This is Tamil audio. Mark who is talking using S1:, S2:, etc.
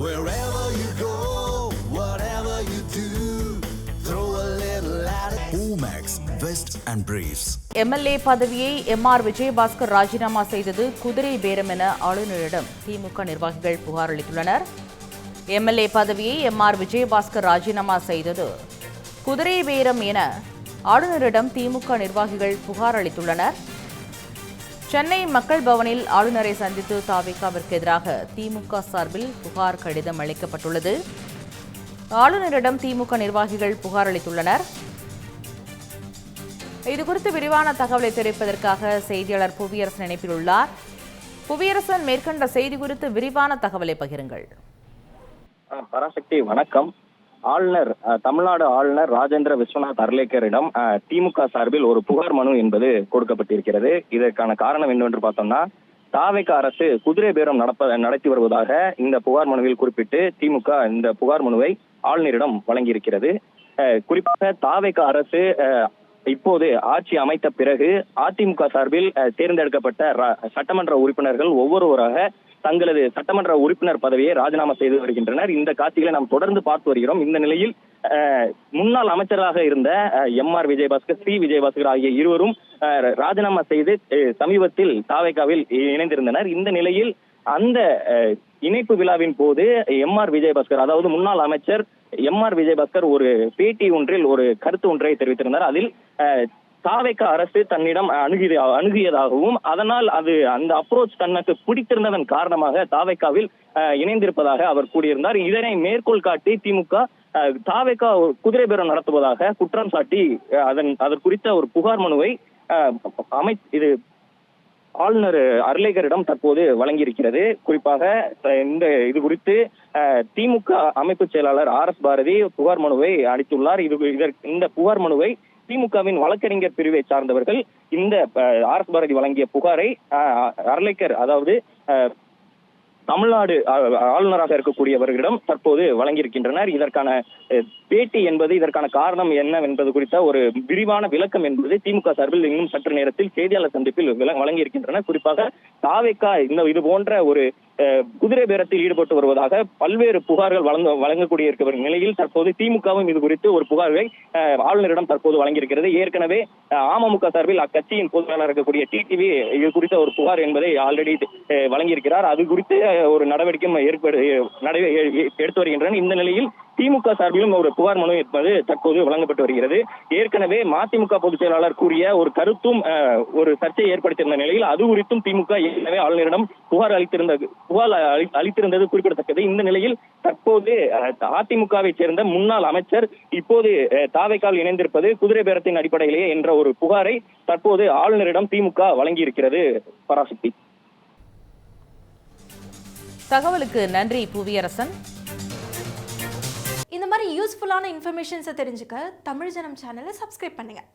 S1: Wherever you go, whatever you do, throw a little at it. Omax, Vest and Briefs.
S2: MLA பதவியை எம்ஆர் விஜயபாஸ்கர் ராஜினாமா செய்தது குதிரை பேரம் என ஆளுநரிடம் திமுக நிர்வாகிகள் புகார் அளித்துள்ளனர். எம்எல்ஏ பதவியை எம்ஆர் விஜயபாஸ்கர் ராஜினாமா செய்தது குதிரை பேரம் என ஆளுநரிடம் திமுக நிர்வாகிகள் புகார் அளித்துள்ளனர். சென்னை மக்கள் பவனில் ஆளுநரை சந்தித்து தாவேகாவிற்கு எதிராக திமுக சார்பில் புகார் கடிதம் அளிக்கப்பட்டுள்ளது. ஆளுநரிடம் திமுக நிர்வாகிகள் புகார் அளித்துள்ளனர். இதுகுறித்து விரிவான தகவலை தெரிவிப்பதற்காக செய்தியாளர் புவியரசன் இணைப்பில் உள்ளார். புவியரசன், மேற்கண்ட செய்தி குறித்து விரிவான தகவலை பகிருங்கள்.
S3: பராசக்தி, வணக்கம். தமிழ்நாடு ஆளுநர் ராஜேந்திர விஸ்வநாத் அர்லேக்கரிடம் திமுக சார்பில் ஒரு புகார் மனு என்பது கொடுக்கப்பட்டிருக்கிறது. இதற்கான காரணம் என்னவென்று பார்த்தோம்னா, தாவேகா அரசு குதிரை பேரம் நடத்தி வருவதாக இந்த புகார் மனுவில் குறிப்பிட்டு திமுக இந்த புகார் மனுவை ஆளுநரிடம் வழங்கியிருக்கிறது. குறிப்பாக தாவேகா அரசு இப்போது ஆட்சி அமைத்த பிறகு அதிமுக சார்பில் தேர்ந்தெடுக்கப்பட்ட சட்டமன்ற உறுப்பினர்கள் ஒவ்வொருவராக தங்களது சட்டமன்ற உறுப்பினர் பதவியை ராஜினாமா செய்து வருகின்றனர். இந்த காட்சிகளை நாம் தொடர்ந்து பார்த்து வருகிறோம். இந்த நிலையில் முன்னாள் அமைச்சராக இருந்த எம்ஆர் விஜயபாஸ்கர், சி விஜயபாஸ்கர் ஆகிய இருவரும் ராஜினாமா செய்து சமீபத்தில் தாவேகாவில் இணைந்திருந்தனர். இந்த நிலையில் அந்த இணைப்பு விழாவின் போது எம்ஆர் விஜயபாஸ்கர், அதாவது முன்னாள் அமைச்சர் எம்ஆர் விஜயபாஸ்கர் ஒரு பேட்டி ஒன்றில் ஒரு கருத்து ஒன்றை தெரிவித்திருந்தார். அதில் தாவேகா அரசு தன்னிடம் அணுகியதாகவும் அதனால் அந்த அப்ரோச் தனக்கு பிடித்திருந்ததன் காரணமாக தாவேகாவில் இணைந்திருப்பதாக அவர் கூறியிருந்தார். இதனை மேற்கோள் காட்டி திமுக தாவேகா குதிரை பேரம் நடத்துவதாக குற்றம் சாட்டி அதன் குறித்த ஒரு புகார் மனுவை இது ஆளுநர் அர்லேக்கரிடம் தற்போது வழங்கியிருக்கிறது. குறிப்பாக இது குறித்து திமுக அமைப்பு செயலாளர் RS பாரதி புகார் மனுவை அளித்துள்ளார். இந்த புகார் மனுவை திமுகவின் வழக்கறிஞர் பிரிவை சார்ந்தவர்கள் இந்த RS பாரதி வழங்கிய புகாரை அர்லேக்கர், அதாவது தமிழ்நாடு ஆளுநராக இருக்கக்கூடியவர்களிடம் தற்போது வழங்கியிருக்கின்றனர். இதற்கான பேட்டி என்பது, இதற்கான காரணம் என்ன என்பது குறித்த ஒரு விரிவான விளக்கம் என்பது திமுக சார்பில் இன்னும் சற்று நேரத்தில் செய்தியாளர் சந்திப்பில் வழங்கியிருக்கின்றனர். குறிப்பாக தாவேகா இது போன்ற ஒரு குதிரை பேரத்தில் ஈடுபட்டு வருவதாக பல்வேறு புகார்கள் வழங்கக்கூடிய இருக்கிற நிலையில் தற்போது திமுகவும் இது குறித்து ஒரு புகாரை ஆளுநரிடம் தற்போது வழங்கியிருக்கிறது. ஏற்கனவே அமமுக சார்பில் அக்கட்சியின் பொதுவாளர் இருக்கக்கூடிய டிடிவி இது குறித்த ஒரு புகார் என்பதை ஆல்ரெடி வழங்கியிருக்கிறார். அது குறித்து ஒரு நடவடிக்கை எடுத்து வருகின்றனர். இந்த நிலையில் திமுக சார்பிலும் ஒரு புகார் மனு என்பது தற்போது வழங்கப்பட்டு வருகிறது. ஏற்கனவே மதிமுக பொதுச் செயலாளர் கூறிய ஒரு கருத்தும் ஒரு சர்ச்சையை ஏற்படுத்தியிருந்த நிலையில் அது குறித்தும் திமுக ஏற்கனவே ஆளுநரிடம் புகார் அளித்திருந்தது குறிப்பிடத்தக்கது. இந்த நிலையில் தற்போது அதிமுகவை சேர்ந்த முன்னாள் அமைச்சர் இப்போது தாவேகாவில் இணைந்திருப்பது குதிரை பேரத்தின் அடிப்படையிலேயே என்ற ஒரு புகாரை தற்போது ஆளுநரிடம் திமுக வழங்கியிருக்கிறது. பராசக்தி,
S2: தகவலுக்கு நன்றி புவியரசன்.
S4: இந்த மாதிரி யூஸ்ஃபுல்லான இன்ஃபர்மேஷன்ஸை தெரிஞ்சுக்க தமிழ் ஜனம் சேனலை சப்ஸ்கிரைப் பண்ணுங்க.